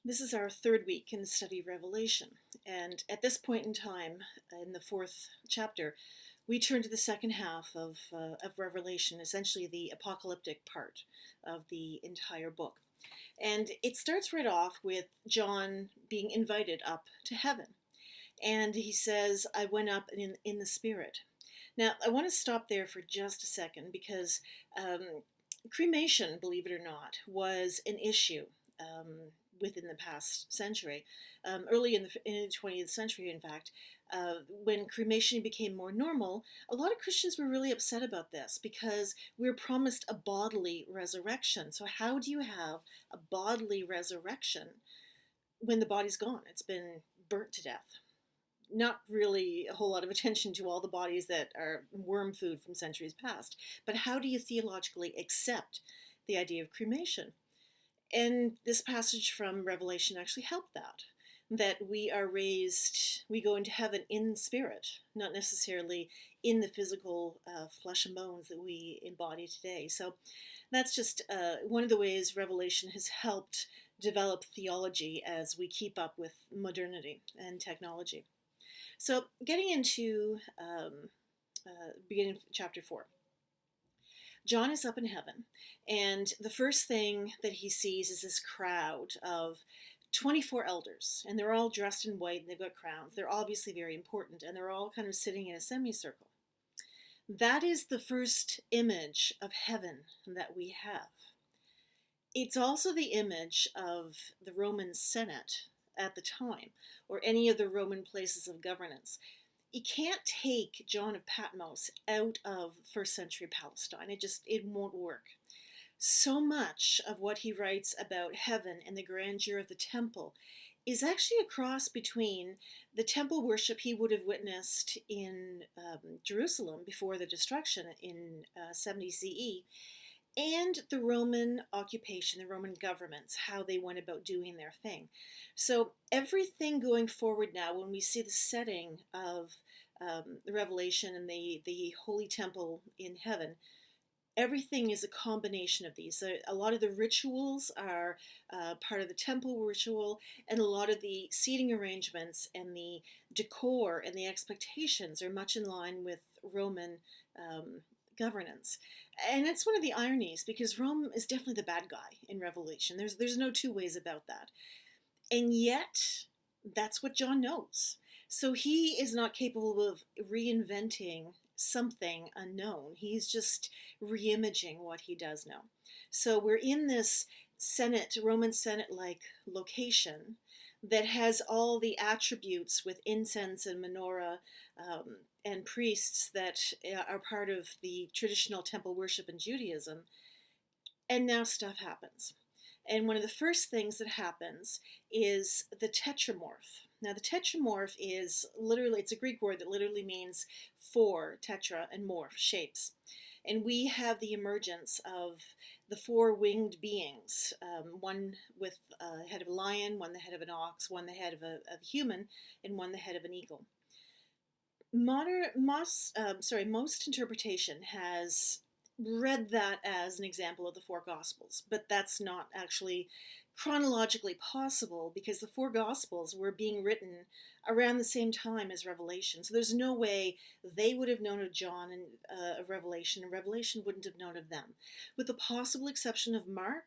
This is our third week in the study of Revelation. And at this point in time, in the fourth chapter, we turn to the second half of Revelation, essentially the apocalyptic part of the entire book. And it starts right off with John being invited up to heaven. And he says, I went up in the Spirit. Now, I want to stop there for just a second because cremation, believe it or not, was an issue within the past century. Early in the 20th century, in fact, when cremation became more normal, a lot of Christians were really upset about this because we were promised a bodily resurrection. So, how do you have a bodily resurrection when the body's gone? It's been burnt to death. Not really a whole lot of attention to all the bodies that are worm food from centuries past. But how do you theologically accept the idea of cremation? And this passage from Revelation actually helped that. That we are raised, we go into heaven in spirit, not necessarily in the physical flesh and bones that we embody today. So that's just one of the ways Revelation has helped develop theology as we keep up with modernity and technology. So, getting into beginning of chapter 4. John is up in heaven, and the first thing that he sees is this crowd of 24 elders, and they're all dressed in white and they've got crowns. They're obviously very important, and they're all kind of sitting in a semicircle. That is the first image of heaven that we have. It's also the image of the Roman Senate at the time, or any of the Roman places of governance. You can't take John of Patmos out of first century Palestine. It won't work. So much of what he writes about heaven and the grandeur of the temple is actually a cross between the temple worship he would have witnessed in Jerusalem before the destruction in 70 CE and the Roman occupation, the Roman governments, how they went about doing their thing. So everything going forward now, when we see the setting of the Revelation and the Holy Temple in heaven, everything is a combination of these. A lot of the rituals are part of the temple ritual, and a lot of the seating arrangements and the decor and the expectations are much in line with Roman governance. And that's one of the ironies because Rome is definitely the bad guy in Revelation. There's no two ways about that. And yet, that's what John knows. So he is not capable of reinventing something unknown. He's just reimaging what he does know. So we're in this Senate, Roman Senate like location that has all the attributes with incense and menorah and priests that are part of the traditional temple worship in Judaism. And now stuff happens. And one of the first things that happens is the tetramorph. Now, the tetramorph is literally, it's a Greek word that literally means four, tetra, and morph, shapes. And we have the emergence of the four winged beings, one with the head of a lion, one the head of an ox, one the head of a human, and one the head of an eagle. Most interpretation has read that as an example of the four Gospels, but that's not actually chronologically possible because the four Gospels were being written around the same time as Revelation. So there's no way they would have known of John and of Revelation, and Revelation wouldn't have known of them, with the possible exception of Mark.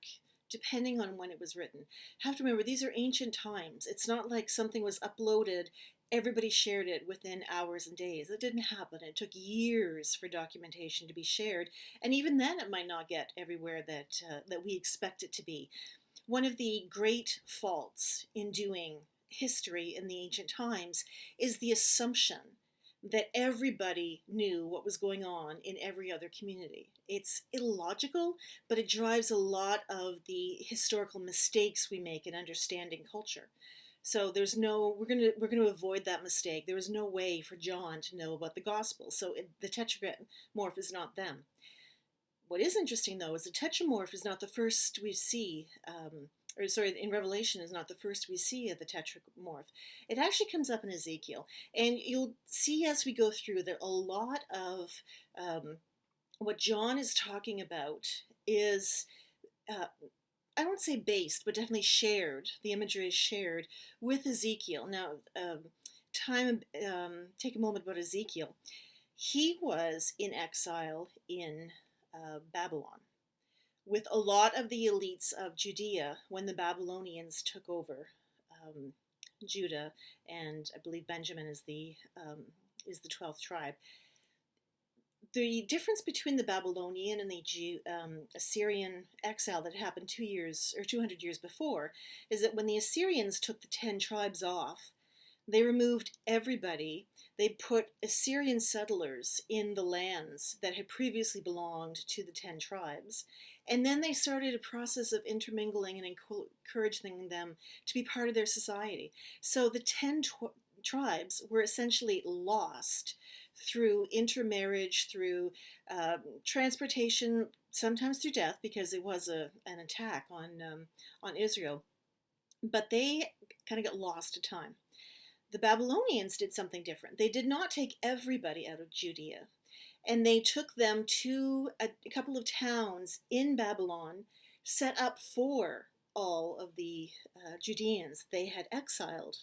Depending on when it was written. Have to remember, these are ancient times. It's not like something was uploaded, everybody shared it within hours and days. That didn't happen. It took years for documentation to be shared, and even then, it might not get everywhere that we expect it to be. One of the great faults in doing history in the ancient times is the assumption that everybody knew what was going on in every other community. It's illogical, but it drives a lot of the historical mistakes we make in understanding culture. So we're going to avoid that mistake. There was no way for John to know about the gospel. So the tetramorph is not them. What is interesting though is the tetramorph is not the first we see. In Revelation is not the first we see of the tetramorph. It actually comes up in Ezekiel. And you'll see as we go through that a lot of what John is talking about is I won't say based, but definitely shared. The imagery is shared with Ezekiel. Now, take a moment about Ezekiel. He was in exile in Babylon with a lot of the elites of Judea when the Babylonians took over um, Judah, and I believe Benjamin is the 12th tribe. The difference between the Babylonian and the Assyrian exile that happened 2 years or 200 years before is that when the Assyrians took the 10 tribes off, they removed everybody. They put Assyrian settlers in the lands that had previously belonged to the 10 tribes. And then they started a process of intermingling and encouraging them to be part of their society. So the 10 tribes were essentially lost through intermarriage, through transportation, sometimes through death, because it was an attack on Israel. But they kind of got lost to time. The Babylonians did something different. They did not take everybody out of Judea, and they took them to a couple of towns in Babylon set up for all of the Judeans they had exiled,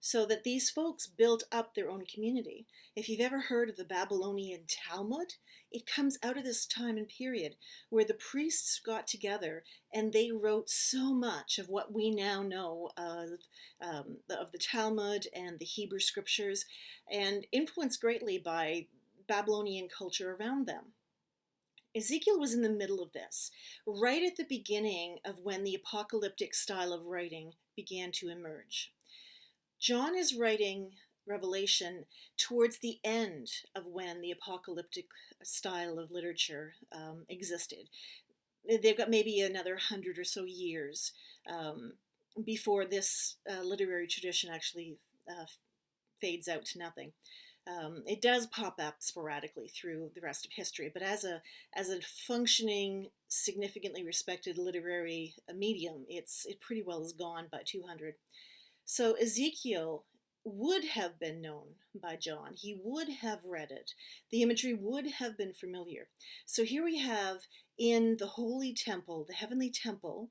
so that these folks built up their own community. If you've ever heard of the Babylonian Talmud, it comes out of this time and period where the priests got together and they wrote so much of what we now know of the Talmud and the Hebrew scriptures, and influenced greatly by Babylonian culture around them. Ezekiel was in the middle of this, right at the beginning of when the apocalyptic style of writing began to emerge. John is writing Revelation towards the end of when the apocalyptic style of literature existed. They've got maybe another 100 or so years before this literary tradition actually fades out to nothing. It does pop up sporadically through the rest of history, but as a functioning, significantly respected literary medium, it pretty well is gone by 200. So Ezekiel would have been known by John. He would have read it. The imagery would have been familiar. So here we have in the holy temple, the heavenly temple,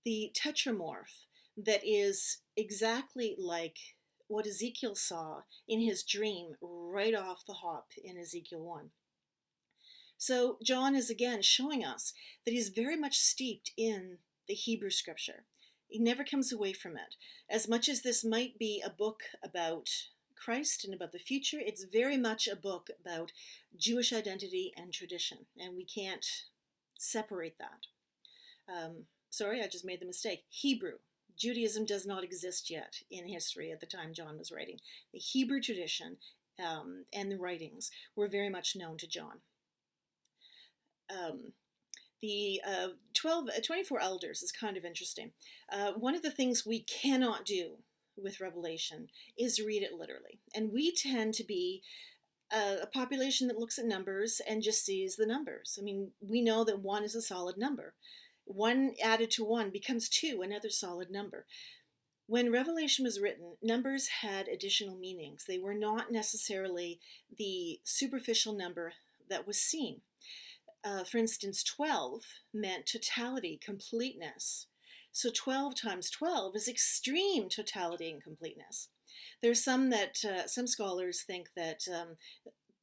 the Tetramorph that is exactly like what Ezekiel saw in his dream right off the hop in Ezekiel 1. So John is again showing us that he's very much steeped in the Hebrew scripture. He never comes away from it. As much as this might be a book about Christ and about the future, it's very much a book about Jewish identity and tradition, and we can't separate that. Sorry, I just made the mistake. Hebrew. Judaism does not exist yet in history at the time John was writing. The Hebrew tradition and the writings were very much known to John. The 24 elders is kind of interesting. One of the things we cannot do with Revelation is read it literally. And we tend to be a population that looks at numbers and just sees the numbers. I mean, we know that 1 is a solid number. 1 added to 1 becomes 2, another solid number. When Revelation was written, numbers had additional meanings. They were not necessarily the superficial number that was seen. For instance, 12 meant totality, completeness. So 12 times 12 is extreme totality and completeness. There's some scholars think that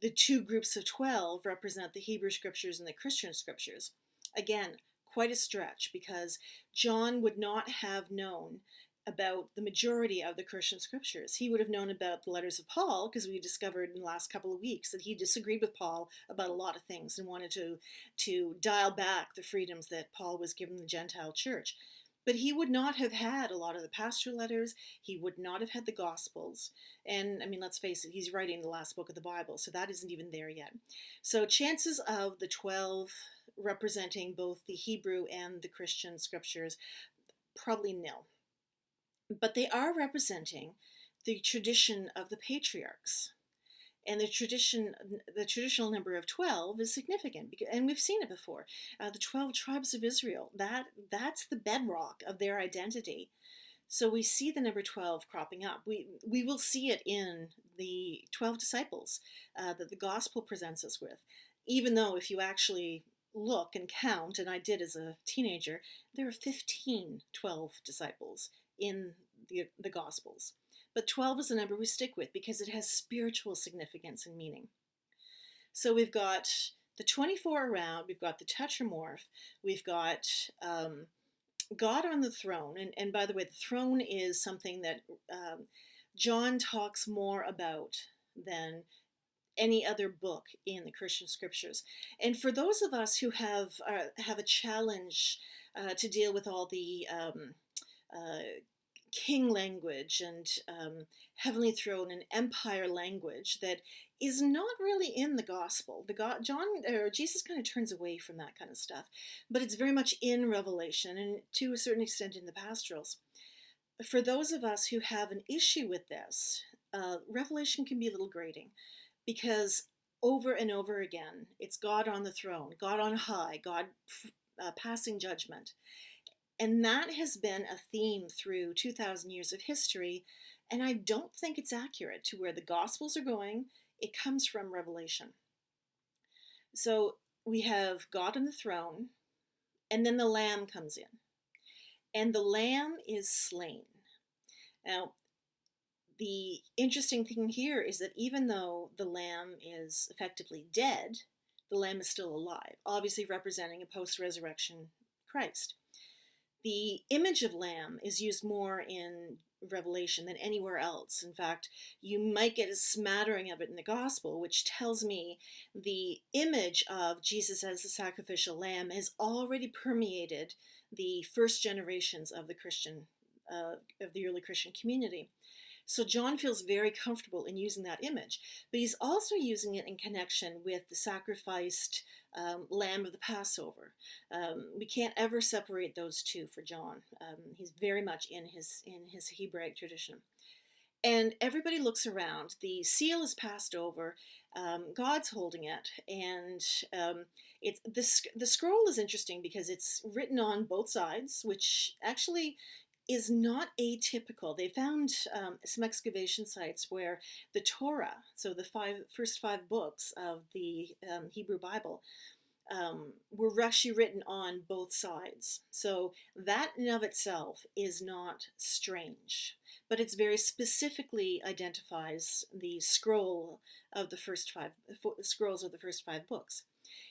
the two groups of 12 represent the Hebrew scriptures and the Christian scriptures. Again, quite a stretch, because John would not have known about the majority of the Christian scriptures. He would have known about the letters of Paul, because we discovered in the last couple of weeks that he disagreed with Paul about a lot of things and wanted to dial back the freedoms that Paul was giving the Gentile church. But he would not have had a lot of the pastoral letters. He would not have had the Gospels. And I mean, let's face it, he's writing the last book of the Bible, so that isn't even there yet. So chances of the 12 representing both the Hebrew and the Christian scriptures, probably nil. But they are representing the tradition of the patriarchs. And the traditional number of 12 is significant, and we've seen it before. The 12 tribes of Israel, that's the bedrock of their identity. So we see the number 12 cropping up. We will see it in the 12 disciples that the gospel presents us with. Even though if you actually look and count, and I did as a teenager, there are 15 12 disciples in the Gospels. But 12 is a number we stick with because it has spiritual significance and meaning. So we've got the 24 around, we've got the Tetramorph, we've got God on the throne. And by the way, the throne is something that John talks more about than any other book in the Christian scriptures. And for those of us who have a challenge to deal with all the king language and heavenly throne and empire language that is not really in the gospel. Jesus kind of turns away from that kind of stuff, but it's very much in Revelation and to a certain extent in the pastorals. For those of us who have an issue with this, Revelation can be a little grating because over and over again, it's God on the throne, God on high, God passing judgment. And that has been a theme through 2,000 years of history, and I don't think it's accurate to where the Gospels are going. It comes from Revelation. So we have God on the throne, and then the Lamb comes in. And the Lamb is slain. Now, the interesting thing here is that even though the Lamb is effectively dead, the Lamb is still alive, obviously representing a post-resurrection Christ. The image of lamb is used more in Revelation than anywhere else. In fact, you might get a smattering of it in the gospel, which tells me the image of Jesus as the sacrificial lamb has already permeated the first generations of the early Christian community. So John feels very comfortable in using that image, but he's also using it in connection with the sacrificed lamb of the Passover. We can't ever separate those two for John. He's very much in his Hebraic tradition. And everybody looks around. The seal is passed over. God's holding it, and the scroll is interesting because it's written on both sides, which actually is not atypical. They found some excavation sites where the Torah, so the first five books of the Hebrew Bible, were actually written on both sides. So that in of itself is not strange, but it's very specifically identifies the scrolls of the first five books.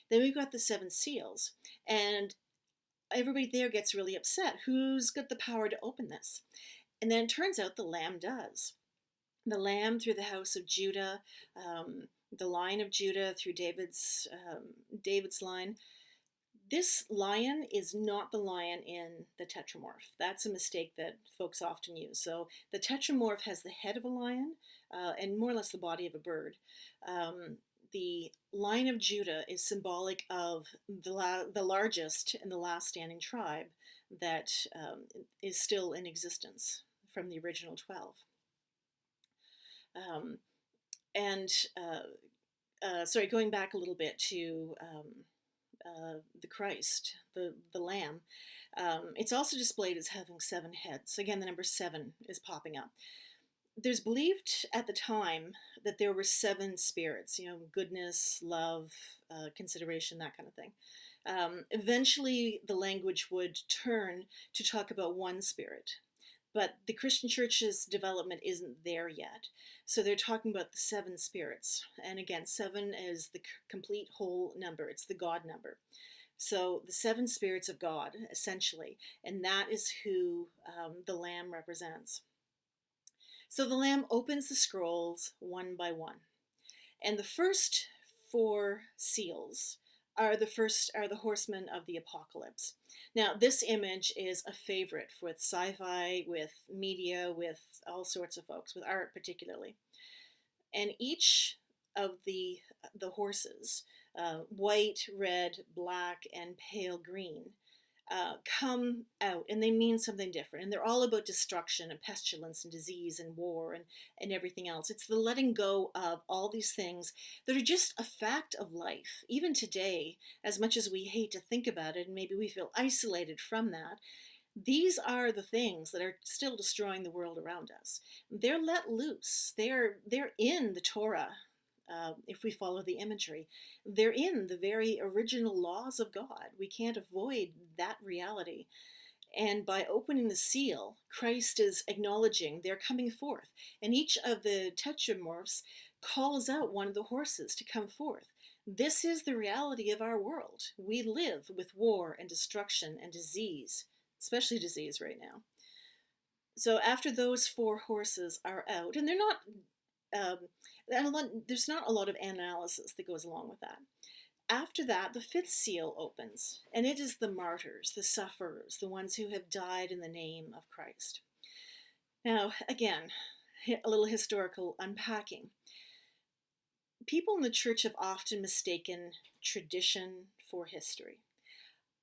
Then we've got the seven seals, and everybody there gets really upset. Who's got the power to open this? And then it turns out the Lamb does. The Lamb through the house of Judah, the line of Judah through David's line. This lion is not the lion in the Tetramorph. That's a mistake that folks often use. So the Tetramorph has the head of a lion and more or less the body of a bird. The line of Judah is symbolic of the largest and the last standing tribe that is still in existence from the original 12. Going back a little bit to the Christ, the Lamb, it's also displayed as having 7 heads. Again, the number 7 is popping up. There's believed at the time that there were 7 spirits, goodness, love, consideration, that kind of thing. Eventually, the language would turn to talk about one spirit, but the Christian church's development isn't there yet. So they're talking about the 7 spirits. And again, 7 is the complete whole number. It's the God number. So the 7 spirits of God, essentially, and that is who the Lamb represents. So the Lamb opens the scrolls one by one. And the first 4 seals are the horsemen of the apocalypse. Now, this image is a favorite with sci-fi, with media, with all sorts of folks, with art particularly. And each of the horses, white, red, black, and pale green, come out, and they mean something different. And they're all about destruction and pestilence and disease and war and everything else. It's the letting go of all these things that are just a fact of life. Even today, as much as we hate to think about it, and maybe we feel isolated from that, these are the things that are still destroying the world around us. They're let loose. They're in the Torah if we follow the imagery. They're in the very original laws of God. We can't avoid that reality. And by opening the seal, Christ is acknowledging they're coming forth. And each of the Tetramorphs calls out one of the horses to come forth. This is the reality of our world. We live with war and destruction and disease, especially disease right now. So after those 4 horses are out, and they're not, there's not a lot of analysis that goes along with that. After that, the 5th seal opens, and it is the martyrs, the sufferers, the ones who have died in the name of Christ. Now, again, a little historical unpacking. People in the church have often mistaken tradition for history.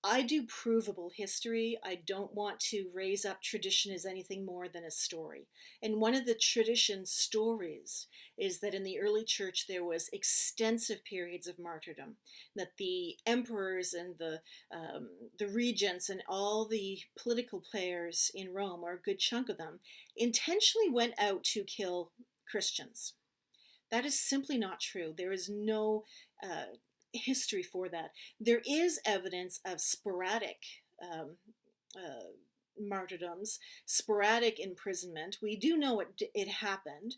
I do provable history. I don't want to raise up tradition as anything more than a story. And one of the tradition stories is that in the early church there was extensive periods of martyrdom, that the emperors and the regents and all the political players in Rome, or a good chunk of them, intentionally went out to kill Christians. That is simply not true. There is no history for that. There is evidence of sporadic martyrdoms, sporadic imprisonment. We do know it happened.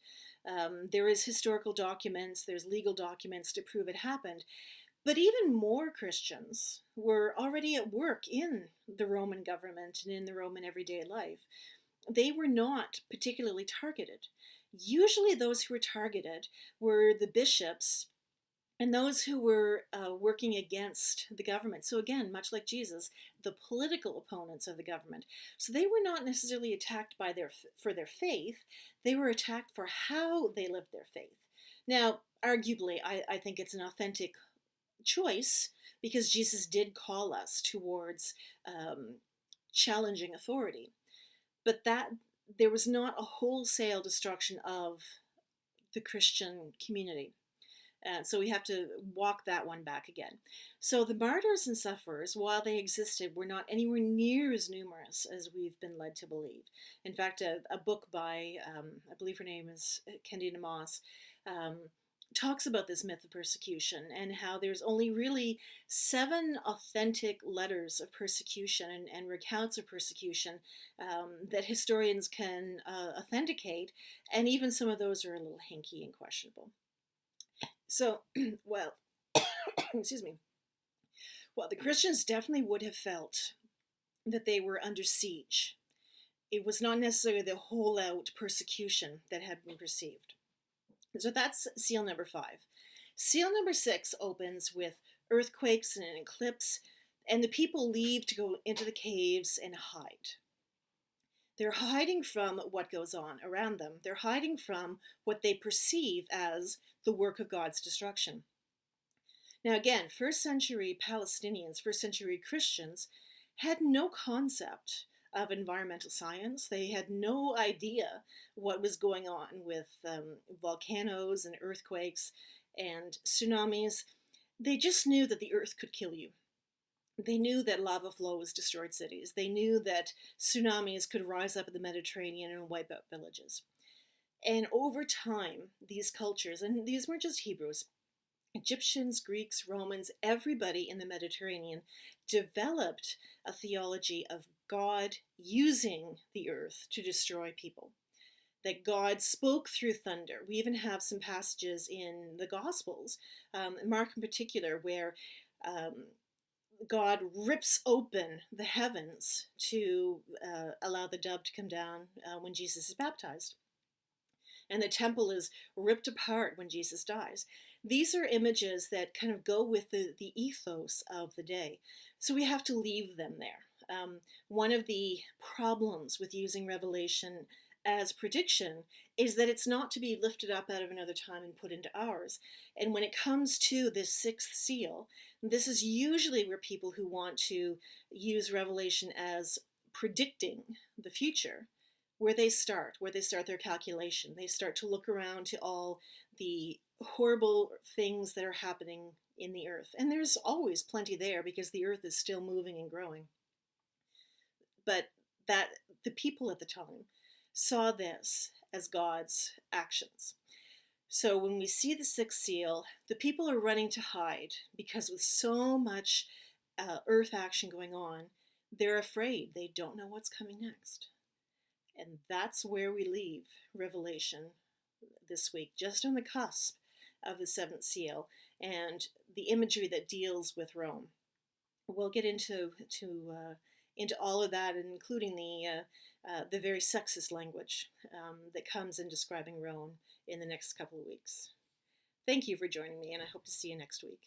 There is historical documents, there's legal documents to prove it happened. But even more Christians were already at work in the Roman government and in the Roman everyday life. They were not particularly targeted. Usually those who were targeted were the bishops and those who were working against the government. So again, much like Jesus, the political opponents of the government. So they were not necessarily attacked for their faith. They were attacked for how they lived their faith. Now, arguably, I think it's an authentic choice, because Jesus did call us towards challenging authority. But that there was not a wholesale destruction of the Christian community. So we have to walk that one back again. So the martyrs and sufferers, while they existed, were not anywhere near as numerous as we've been led to believe. In fact, a book by, I believe her name is Kendina Moss, talks about this myth of persecution and how there's only really 7 authentic letters of persecution and recounts of persecution that historians can authenticate, and even some of those are a little hinky and questionable. So, well, excuse me. Well, the Christians definitely would have felt that they were under siege. It was not necessarily the whole-out persecution that had been perceived. So that's seal number 5. Seal number 6 opens with earthquakes and an eclipse, and the people leave to go into the caves and hide. They're hiding from what goes on around them. They're hiding from what they perceive as the work of God's destruction. Now again, first century Palestinians, first century Christians had no concept of environmental science. They had no idea what was going on with volcanoes and earthquakes and tsunamis. They just knew that the earth could kill you. They knew that lava flows destroyed cities. They knew that tsunamis could rise up in the Mediterranean and wipe out villages. And over time, these cultures, and these weren't just Hebrews, Egyptians, Greeks, Romans, everybody in the Mediterranean developed a theology of God using the earth to destroy people. That God spoke through thunder. We even have some passages in the Gospels, Mark in particular, where God rips open the heavens to allow the dove to come down when Jesus is baptized. And the temple is ripped apart when Jesus dies. These are images that kind of go with the ethos of the day. So we have to leave them there. One of the problems with using Revelation as prediction is that it's not to be lifted up out of another time and put into ours. And when it comes to this 6th seal, this is usually where people who want to use Revelation as predicting the future, where they start their calculation. They start to look around to all the horrible things that are happening in the earth. And there's always plenty there, because the earth is still moving and growing. But that the people at the time saw this as God's actions. So when we see the sixth seal, the people are running to hide because with so much earth action going on, they're afraid. They don't know what's coming next. And that's where we leave Revelation this week, just on the cusp of the seventh seal and the imagery that deals with Rome. We'll get into all of that, including the very sexist language that comes in describing Rome in the next couple of weeks. Thank you for joining me, and I hope to see you next week.